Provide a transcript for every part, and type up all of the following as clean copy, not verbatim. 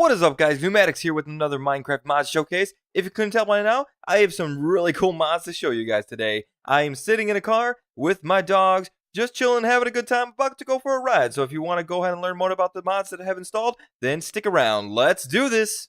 What is up, guys? Neumatix here with another Minecraft mod showcase. If you couldn't tell by now, I have some really cool mods to show you guys today. I am sitting in a car with my dogs, just chilling, having a good time, about to go for a ride. So if you want to go ahead and learn more about the mods that I have installed, then stick around. Let's do this!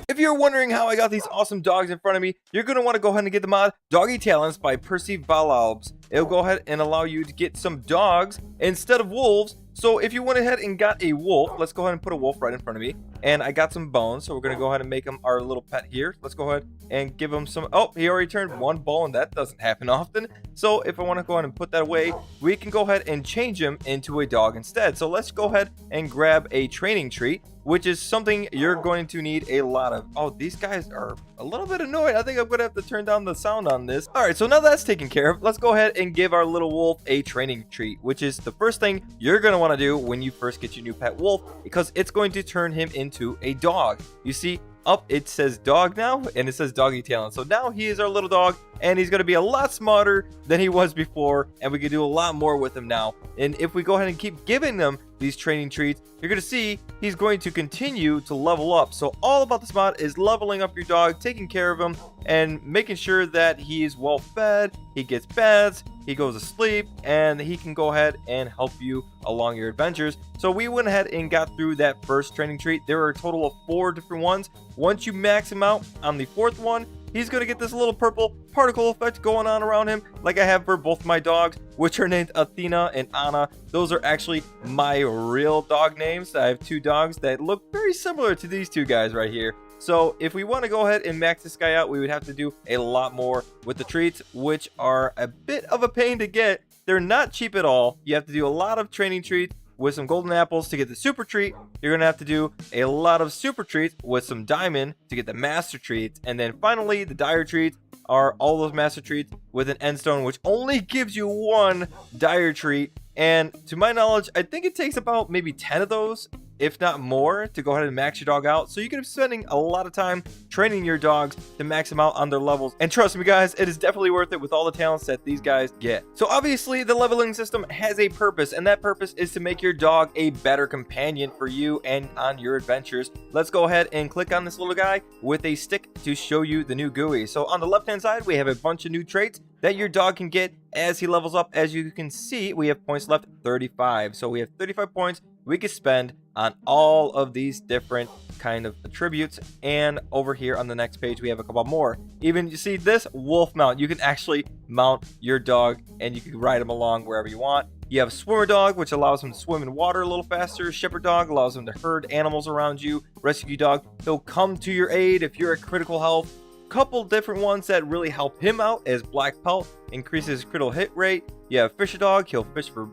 If you're wondering how I got these awesome dogs in front of me, you're going to want to go ahead and get the mod Doggy Talents by Percy It'll go ahead and allow you to get some dogs instead of wolves. So if you went ahead and got a wolf, let's go ahead and put a wolf right in front of me. And I got some bones, so we're going to go ahead and make him our little pet here. Let's go ahead and give him some... Oh, he already turned one bone. That doesn't happen often. So if I want to go ahead and put that away, we can go ahead and change him into a dog instead. So let's go ahead and grab a training treat, which is something you're going to need a lot of. Oh, these guys are a little bit annoyed. I think I'm going to have to turn down the sound on this. All right, so now that's taken care of, let's go ahead and give our little wolf a training treat, which is the first thing you're going to want to do when you first get your new pet wolf, because it's going to turn him into a dog. You see, up it says dog now, and it says Doggy Talent. So now he is our little dog, and he's going to be a lot smarter than he was before, and we can do a lot more with him now. And if we go ahead and keep giving them these training treats, you're going to see he's going to continue to level up. So all about this mod is leveling up your dog, taking care of him, and making sure that he's well fed, he gets baths, he goes to sleep, and he can go ahead and help you along your adventures. So we went ahead and got through that first training treat. There are a total of 4 different ones. Once you max him out on the 4th one, he's going to get this little purple particle effect going on around him, like I have for both my dogs, which are named Athena and Anna. Those are actually my real dog names. I have 2 dogs that look very similar to these 2 guys right here. So if we want to go ahead and max this guy out, we would have to do a lot more with the treats, which are a bit of a pain to get. They're not cheap at all. You have to do a lot of training treats with some golden apples to get the super treat. You're going to have to do a lot of super treats with some diamond to get the master treats. And then finally, the dire treats are all those master treats with an end stone, which only gives you 1 dire treat. And to my knowledge, I think it takes about maybe 10 of those, if not more, to go ahead and max your dog out. So you can be spending a lot of time training your dogs to max them out on their levels. And trust me, guys, it is definitely worth it with all the talents that these guys get. So obviously, the leveling system has a purpose, and that purpose is to make your dog a better companion for you and on your adventures. Let's go ahead and click on this little guy with a stick to show you the new GUI. So on the left-hand side, we have a bunch of new traits that your dog can get as he levels up. As you can see, we have points left, 35. So we have 35 points we can spend on all of these different kind of attributes. And over here on the next page, we have a couple more. Even you see this wolf mount, you can actually mount your dog and you can ride him along wherever you want. You have swimmer dog, which allows him to swim in water a little faster. Shepherd dog allows him to herd animals around you. Rescue dog, he'll come to your aid if you're at critical health. Couple different ones that really help him out as black pelt increases critical hit rate. You have fisher dog, he'll fish for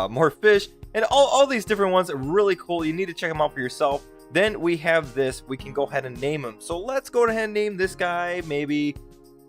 more fish, and all these different ones are really cool. You need to check them out for yourself. Then we have this, we can go ahead and name him. So let's go ahead and name this guy maybe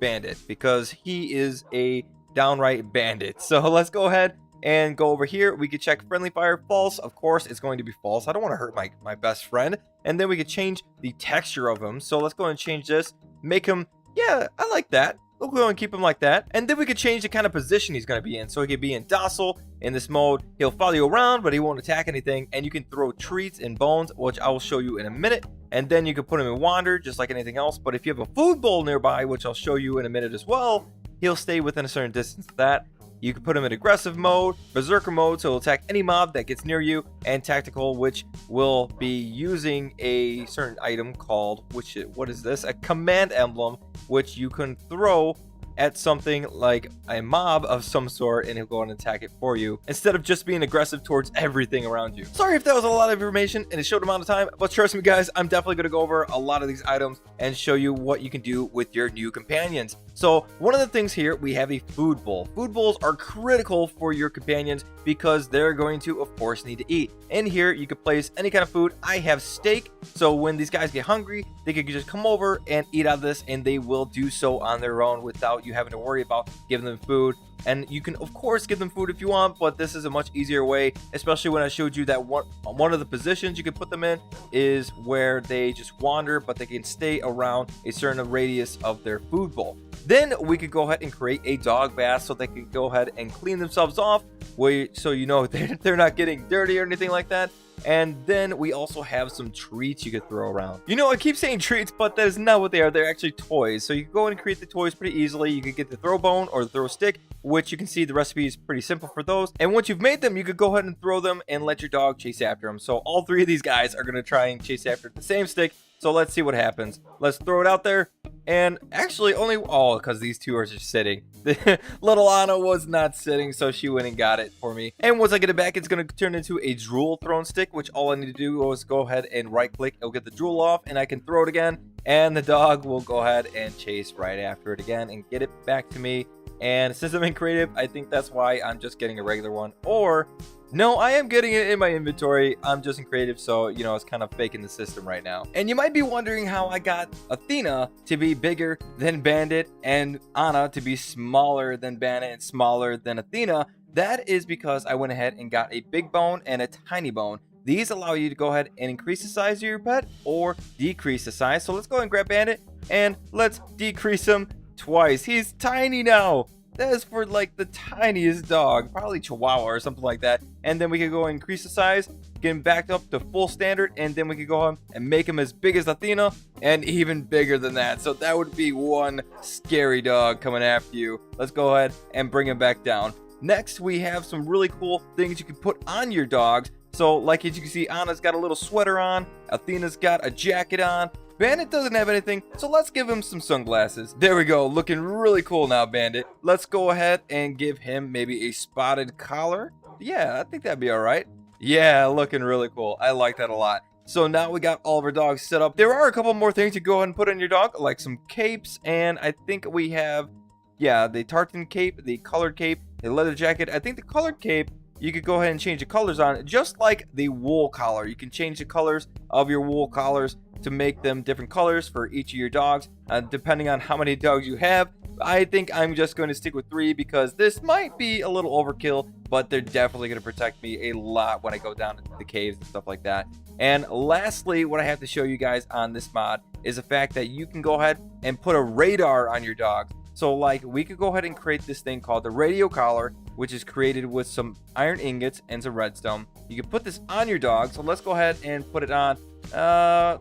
Bandit, because he is a downright bandit. So let's go ahead and go over here. We could check friendly fire false. Of course it's going to be false. I don't want to hurt my best friend. And then we could change the texture of him. So let's go and change this, make him, yeah, I like that. We'll go and keep him like that. And then we could change the kind of position he's going to be in. So he could be in docile. In this mode, he'll follow you around, but he won't attack anything. And you can throw treats and bones, which I will show you in a minute. And then you can put him in wander, just like anything else. But if you have a food bowl nearby, which I'll show you in a minute as well, he'll stay within a certain distance of that. You can put him in aggressive mode, berserker mode, so he'll attack any mob that gets near you, and tactical, which will be using a certain item called, what is this? A command emblem, which you can throw at something like a mob of some sort, and he'll go and attack it for you instead of just being aggressive towards everything around you. Sorry if that was a lot of information in a short amount of time, but trust me, guys, I'm definitely going to go over a lot of these items and show you what you can do with your new companions. So one of the things here, we have a food bowl. Food bowls are critical for your companions because they're going to, of course, need to eat. In here, you can place any kind of food. I have steak, so when these guys get hungry, they can just come over and eat out of this, and they will do so on their own without you having to worry about giving them food. And you can, of course, give them food if you want, but this is a much easier way, especially when I showed you that one of the positions you can put them in is where they just wander, but they can stay around a certain radius of their food bowl. Then we could go ahead and create a dog bath so they could go ahead and clean themselves off, so you know they're not getting dirty or anything like that. And then we also have some treats you could throw around. You know, I keep saying treats, but that is not what they are. They're actually toys. So you can go and create the toys pretty easily. You could get the throw bone or the throw stick, which you can see the recipe is pretty simple for those. And once you've made them, you could go ahead and throw them and let your dog chase after them. So all three of these guys are going to try and chase after the same stick. So let's see what happens. Let's throw it out there. And actually because these two are just sitting. Little Anna was not sitting, so she went and got it for me. And once I get it back, it's going to turn into a drool thrown stick, which all I need to do is go ahead and right click. It'll get the drool off and I can throw it again. And the dog will go ahead and chase right after it again and get it back to me. And since I'm in creative, I think that's why I'm just getting a regular one. Or, no, I am getting it in my inventory. I'm just in creative, so, you know, it's kind of faking the system right now. And you might be wondering how I got Athena to be bigger than Bandit and Anna to be smaller than Bandit and smaller than Athena. That is because I went ahead and got a big bone and a tiny bone. These allow you to go ahead and increase the size of your pet or decrease the size. So let's go ahead and grab Bandit and let's decrease him twice. He's tiny now. That is for like the tiniest dog, probably Chihuahua or something like that. And then we could go and increase the size, get him back up to full standard, and then we could go on and make him as big as Athena and even bigger than that. So that would be one scary dog coming after you. Let's go ahead and bring him back down. Next, we have some really cool things you can put on your dogs. So like as you can see, Anna's got a little sweater on, Athena's got a jacket on. Bandit doesn't have anything, so let's give him some sunglasses. There we go, looking really cool now, Bandit. Let's go ahead and give him maybe a spotted collar. Yeah, I think that'd be all right. Yeah, looking really cool. I like that a lot. So now we got all of our dogs set up. There are a couple more things to go ahead and put on your dog, like some capes, and I think we have, yeah, the tartan cape, the colored cape, the leather jacket. I think the colored cape, you could go ahead and change the colors on it, just like the wool collar. You can change the colors of your wool collars to make them different colors for each of your dogs, depending on how many dogs you have. I think I'm just going to stick with 3 because this might be a little overkill, but they're definitely going to protect me a lot when I go down into the caves and stuff like that. And lastly, what I have to show you guys on this mod is the fact that you can go ahead and put a radar on your dogs. So like we could go ahead and create this thing called the radio collar, which is created with some iron ingots and some redstone. You can put this on your dog. So let's go ahead and put it on.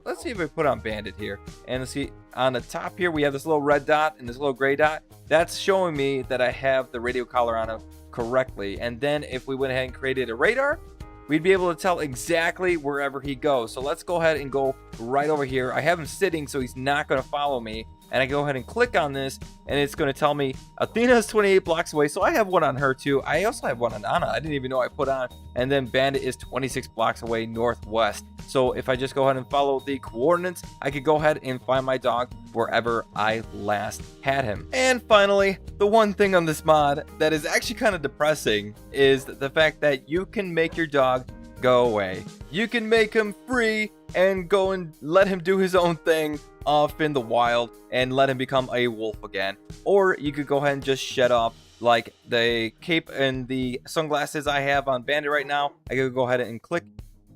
Let's see if I put on Bandit here. And let's see, on the top here, we have this little red dot and this little gray dot. That's showing me that I have the radio collar on it correctly. And then if we went ahead and created a radar, we'd be able to tell exactly wherever he goes. So let's go ahead and go right over here. I have him sitting, so he's not going to follow me. And I go ahead and click on this, and it's going to tell me Athena is 28 blocks away. So I have one on her too. I also have one on Anna. I didn't even know I put on. And then Bandit is 26 blocks away northwest. So if I just go ahead and follow the coordinates, I could go ahead and find my dog wherever I last had him. And finally, the one thing on this mod that is actually kind of depressing is the fact that you can make your dog go away. You can make him free and go and let him do his own thing off in the wild and let him become a wolf again. Or you could go ahead and just shed off like the cape and the sunglasses I have on Bandit right now. I could go ahead and click.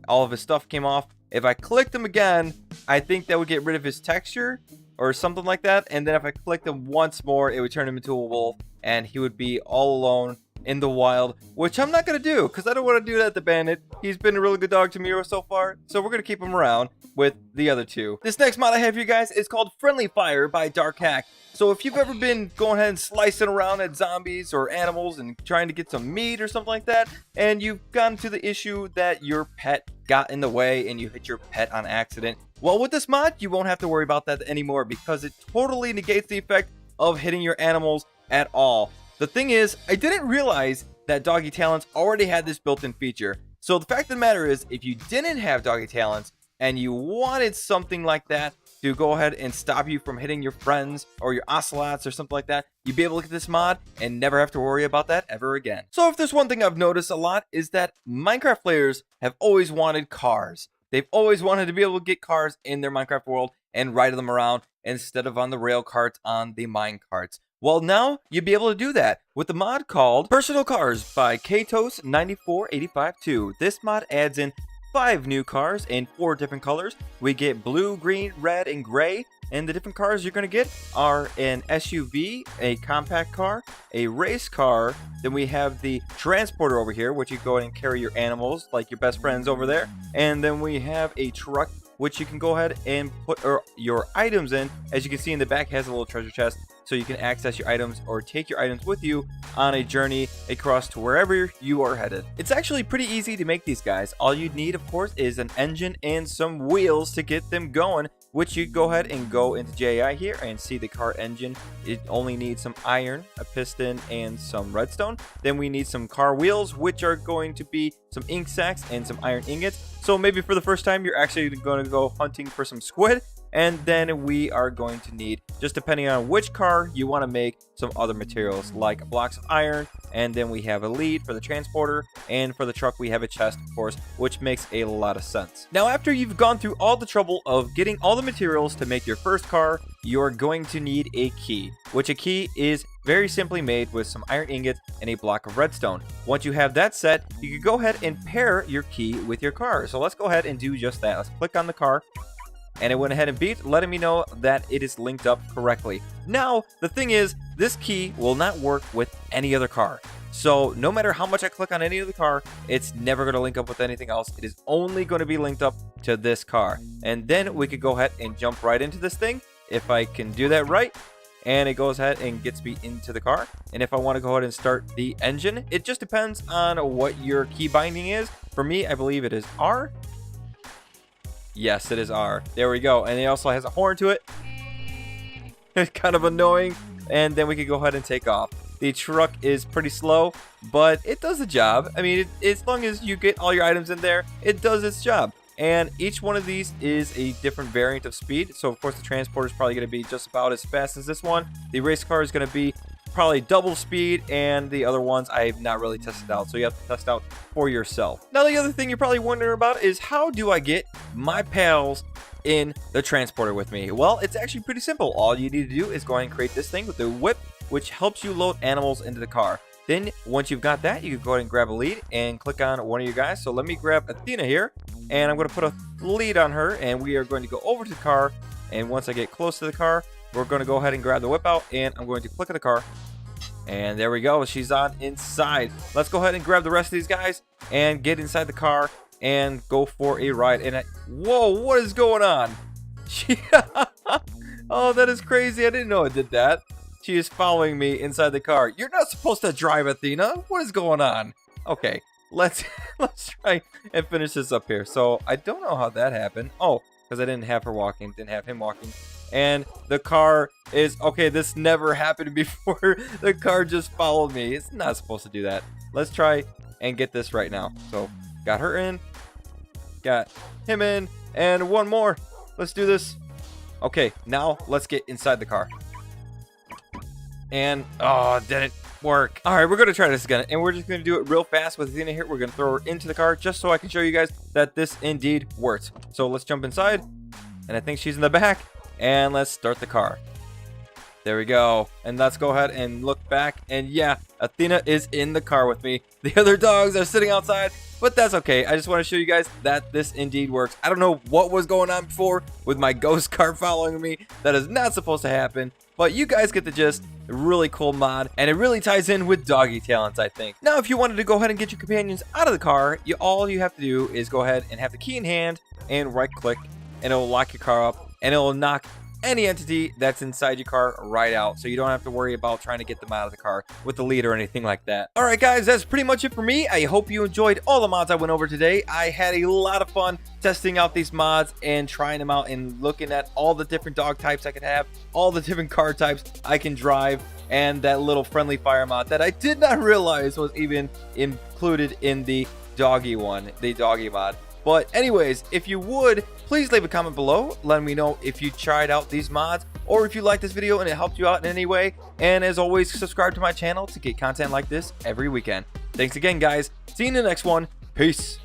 All of his stuff came off. If I clicked him again, I think that would get rid of his texture or something like that. And then if I clicked him once more, it would turn him into a wolf and he would be all alone in the wild, which I'm not going to do because I don't want to do that to Bandit. He's been a really good dog to me so far, so we're going to keep him around with the other two. This next mod I have for you guys is called Friendly Fire by Dark Hack. So if you've ever been going ahead and slicing around at zombies or animals and trying to get some meat or something like that, and you've gotten to the issue that your pet got in the way and you hit your pet on accident, well, with this mod, you won't have to worry about that anymore because it totally negates the effect of hitting your animals at all. The thing is, I didn't realize that Doggy Talents already had this built-in feature. So the fact of the matter is, if you didn't have Doggy Talents and you wanted something like that to go ahead and stop you from hitting your friends or your ocelots or something like that, you'd be able to look at this mod and never have to worry about that ever again. So if there's one thing I've noticed a lot is that Minecraft players have always wanted cars. They've always wanted to be able to get cars in their Minecraft world and ride them around instead of on the rail carts on the mine carts. Well, now you'll be able to do that with the mod called Personal Cars by Katos94852. This mod adds in 5 new cars in 4 different colors. We get blue, green, red, and gray. And the different cars you're going to get are an SUV, a compact car, a race car. Then we have the transporter over here, which you go ahead and carry your animals like your best friends over there. And then we have a truck, which you can go ahead and put your items in. As you can see in the back, it has a little treasure chest, so you can access your items or take your items with you on a journey across to wherever you are headed. It's actually pretty easy to make these guys. All you need, of course, is an engine and some wheels to get them going, which you go ahead and go into JI here and see the car engine. It only needs some iron, a piston, and some redstone. Then we need some car wheels, which are going to be some ink sacks and some iron ingots. So maybe for the first time, you're actually going to go hunting for some squid. And then we are going to need, just depending on which car you want to make, some other materials like blocks of iron. And then we have a lead for the transporter, and for the truck we have a chest, of course, which makes a lot of sense. Now, after you've gone through all the trouble of getting all the materials to make your first car, you're going to need a key, which a key is very simply made with some iron ingots and a block of redstone. Once you have that set, you can go ahead and pair your key with your car. So let's go ahead and do just that. Let's click on the car. And it went ahead and beeped, letting me know that it is linked up correctly. Now, the thing is, this key will not work with any other car. So no matter how much I click on any other car, it's never going to link up with anything else. It is only going to be linked up to this car. And then we could go ahead and jump right into this thing, if I can do that right. And it goes ahead and gets me into the car. And if I want to go ahead and start the engine, it just depends on what your key binding is. For me, I believe it is R. Yes, it is R. There we go. And it also has a horn to it. It's kind of annoying. And then we can go ahead and take off. The truck is pretty slow, but it does the job. I mean, as long as you get all your items in there, it does its job. And each one of these is a different variant of speed. So, of course, the transporter is probably going to be just about as fast as this one. The race car is going to be probably double speed, and the other ones I have not really tested out, so you have to test out for yourself. Now, the other thing you're probably wondering about is, how do I get my pals in the transporter with me? Well, it's actually pretty simple. All you need to do is go ahead and create this thing with the whip, which helps you load animals into the car. Then once you've got that, you can go ahead and grab a lead and click on one of you guys. So let me grab Athena here, and I'm going to put a lead on her, and we are going to go over to the car. And once I get close to the car, we're going to go ahead and grab the whip out, and I'm going to click on the car. And there we go. She's on inside. Let's go ahead and grab the rest of these guys and get inside the car and go for a ride. And whoa, what is going on? Oh, that is crazy. I didn't know it did that. She is following me inside the car. You're not supposed to drive, Athena. What is going on? Okay, let's try and finish this up here. So I don't know how that happened. Oh, because I didn't have her walking, didn't have him walking. And the car is, okay, this never happened before. The car just followed me. It's not supposed to do that. Let's try and get this right now. So, got her in. Got him in. And one more. Let's do this. Okay, now let's get inside the car. And, oh, didn't work. All right, we're going to try this again. And we're just going to do it real fast with Athena here. We're going to throw her into the car just so I can show you guys that this indeed works. So, let's jump inside. And I think she's in the back. And let's start the car. There we go. And let's go ahead and look back. And yeah, Athena is in the car with me. The other dogs are sitting outside, but that's okay. I just want to show you guys that this indeed works. I don't know what was going on before with my ghost car following me. That is not supposed to happen. But you guys get the gist. A really cool mod, and it really ties in with doggy talents, I think. Now, if you wanted to go ahead and get your companions out of the car, all you have to do is go ahead and have the key in hand and right click, and it'll lock your car up. And it will knock any entity that's inside your car right out. So you don't have to worry about trying to get them out of the car with the lead or anything like that. All right, guys, that's pretty much it for me. I hope you enjoyed all the mods I went over today. I had a lot of fun testing out these mods and trying them out and looking at all the different dog types I could have, all the different car types I can drive, and that little friendly fire mod that I did not realize was even included in the doggy one, the doggy mod. But anyways, if you would, please leave a comment below letting me know if you tried out these mods or if you liked this video and it helped you out in any way. And as always, subscribe to my channel to get content like this every weekend. Thanks again, guys. See you in the next one. Peace.